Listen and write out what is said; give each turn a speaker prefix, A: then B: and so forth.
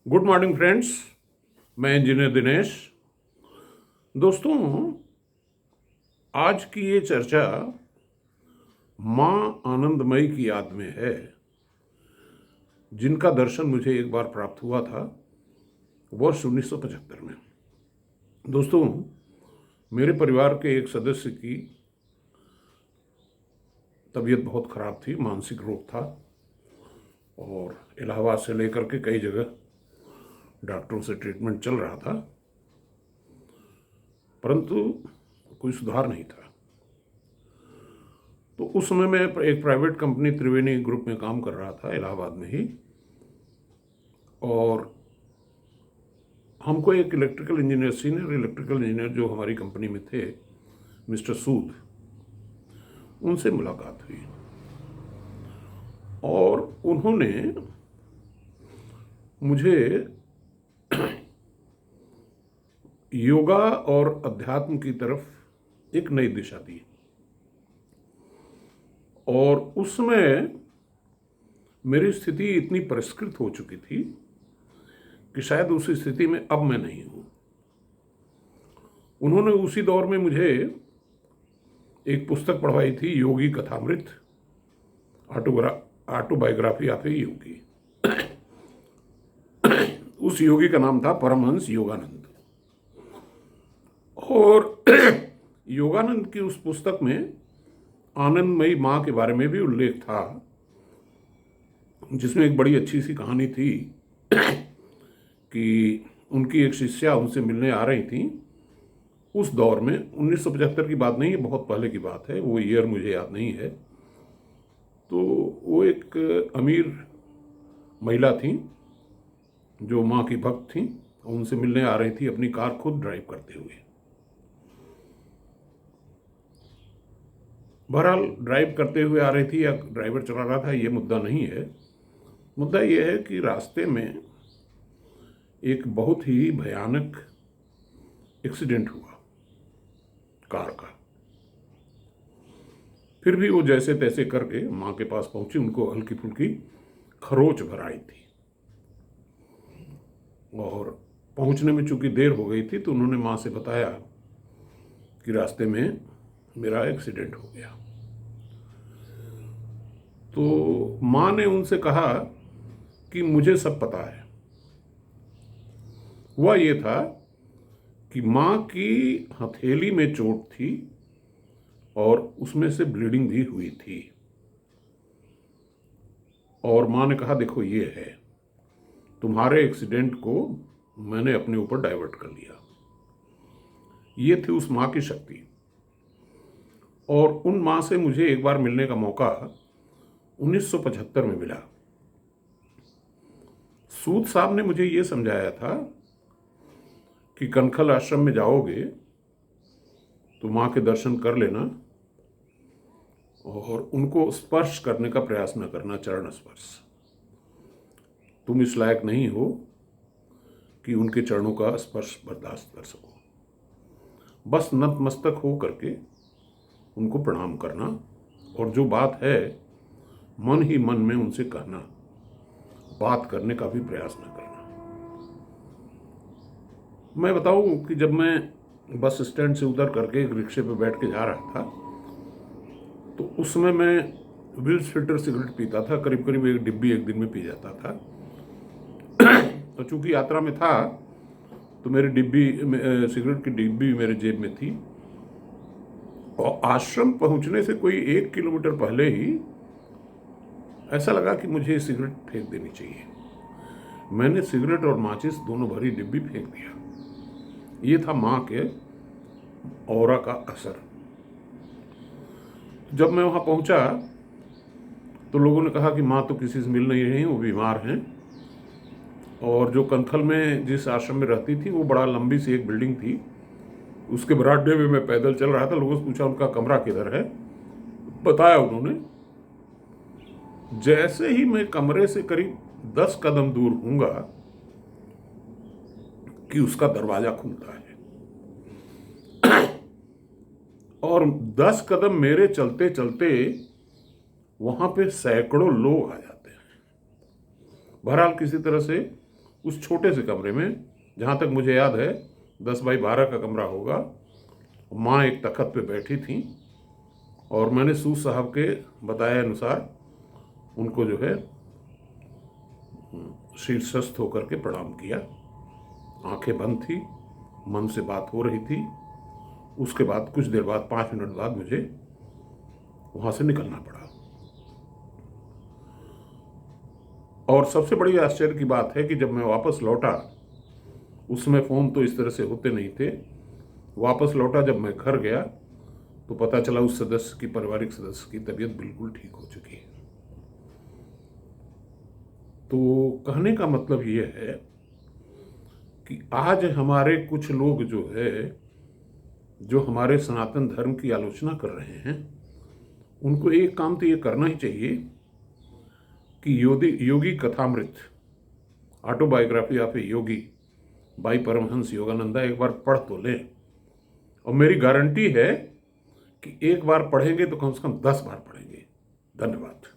A: Good morning friends. मैं engineer Dinesh. दोस्तों, आज की ये चर्चा माँ आनंदमयी की याद में है, जिनका दर्शन मुझे एक बार प्राप्त हुआ था वर्ष 1975 में। दोस्तों, मेरे परिवार के एक सदस्य की तबीयत बहुत खराब थी, मानसिक रोग था और इलाहाबाद से लेकर के कई जगह डॉक्टरों से ट्रीटमेंट चल रहा था, परंतु कोई सुधार नहीं था। तो उस समय मैं एक प्राइवेट कंपनी त्रिवेणी ग्रुप में काम कर रहा था, इलाहाबाद में ही, और हमको एक electrical engineer, senior electrical engineer जो हमारी कंपनी में थे, मिस्टर सूद, उनसे मुलाकात हुई और उन्होंने मुझे योगा और अध्यात्म की तरफ एक नई दिशा दी। और उस समय मेरी स्थिति इतनी परिष्कृत हो चुकी थी कि शायद उस स्थिति में अब मैं नहीं हूं। उन्होंने उसी दौर में मुझे एक पुस्तक पढ़वाई थी, योगी कथामृत, ऑटोबायोग्राफी ऑफ ए योगी। उस योगी का नाम था परमहंस योगानंद। और योगानंद की उस पुस्तक में आनंदमयी माँ के बारे में भी उल्लेख था, जिसमें एक बड़ी अच्छी सी कहानी थी कि उनकी एक शिष्या उनसे मिलने आ रही थी। उस दौर में 1975 की बात नहीं है, बहुत पहले की बात है, वो ईयर मुझे याद नहीं है। तो वो एक अमीर महिला थी जो माँ की भक्त थी, उनसे मिलने आ रही थी अपनी कार खुद ड्राइव करते हुए। बहरहाल ड्राइव करते हुए आ रही थी या ड्राइवर चला रहा था, ये मुद्दा नहीं है। मुद्दा ये है कि रास्ते में एक बहुत ही भयानक एक्सीडेंट हुआ कार का। फिर भी वो जैसे तैसे करके माँ के पास पहुंची। उनको हल्की फुल्की खरोच भर आई थी और पहुंचने में चूंकि देर हो गई थी तो उन्होंने माँ से बताया कि रास्ते में मेरा एक्सीडेंट हो गया। तो माँ ने उनसे कहा कि मुझे सब पता है। हुआ ये था कि माँ की हथेली में चोट थी और उसमें से ब्लीडिंग भी हुई थी। और माँ ने कहा, देखो ये है, तुम्हारे एक्सीडेंट को मैंने अपने ऊपर डाइवर्ट कर लिया। ये थी उस माँ की शक्ति। और उन माँ से मुझे एक बार मिलने का मौका 1975 में मिला। सूद साहब ने मुझे ये समझाया था कि कनखल आश्रम में जाओगे तो माँ के दर्शन कर लेना और उनको स्पर्श करने का प्रयास न करना, चरण स्पर्श। तुम इस लायक नहीं हो कि उनके चरणों का स्पर्श बर्दाश्त कर सको। बस नतमस्तक हो करके उनको प्रणाम करना और जो बात है मन ही मन में उनसे कहना, बात करने का भी प्रयास न करना। मैं बताऊं कि जब मैं बस स्टैंड से उतर करके एक रिक्शे पे बैठ के जा रहा था तो उस समय मैं विल्स फिल्टर सिगरेट पीता था। करीब करीब एक डिब्बी एक दिन में पी जाता था। तो चूंकि यात्रा में था तो मेरी सिगरेट की डिब्बी मेरे जेब में थी। और आश्रम पहुंचने से कोई 1 किलोमीटर पहले ही ऐसा लगा कि मुझे सिगरेट फेंक देनी चाहिए। मैंने सिगरेट और माचिस दोनों भरी डिब्बी फेंक दिया। ये था माँ के ऑरा का असर। जब मैं वहाँ पहुँचा तो लोगों ने कहा कि माँ तो किसी से मिल नहीं रही, वो बीमार हैं। और जो कनखल में जिस आश्रम में रहती थी वो बड़ा लंबी सी एक बिल्डिंग थी, उसके बरामदे में मैं पैदल चल रहा था। लोगों से पूछा उनका कमरा किधर है, बताया उन्होंने। जैसे ही मैं कमरे से करीब 10 कदम दूर हूँगा कि उसका दरवाजा खुलता है और 10 कदम मेरे चलते चलते वहां पे सैकड़ों लोग आ जाते हैं। बहरहाल किसी तरह से उस छोटे से कमरे में, जहाँ तक मुझे याद है 10 बाई 12 का कमरा होगा, माँ एक तख्त पे बैठी थी और मैंने सूद साहब के बताए अनुसार उनको जो है शीर्षस्थ होकर के प्रणाम किया। आंखें बंद थी, मन से बात हो रही थी। उसके बाद कुछ देर बाद, 5 मिनट बाद, मुझे वहाँ से निकलना पड़ा। और सबसे बड़ी आश्चर्य की बात है कि जब मैं वापस लौटा, उस समय फ़ोन तो इस तरह से होते नहीं थे, वापस लौटा जब मैं घर गया तो पता चला उस सदस्य की, पारिवारिक सदस्य की तबीयत बिल्कुल ठीक हो चुकी है। तो कहने का मतलब ये है कि आज हमारे कुछ लोग जो है, जो हमारे सनातन धर्म की आलोचना कर रहे हैं, उनको एक काम तो ये करना ही चाहिए कि Yogi Kathamrit, autobiography of a yogi by Paramahansa Yogananda एक बार पढ़ तो लें। और मेरी गारंटी है कि एक बार पढ़ेंगे तो कम से कम 10 बार पढ़ेंगे। धन्यवाद।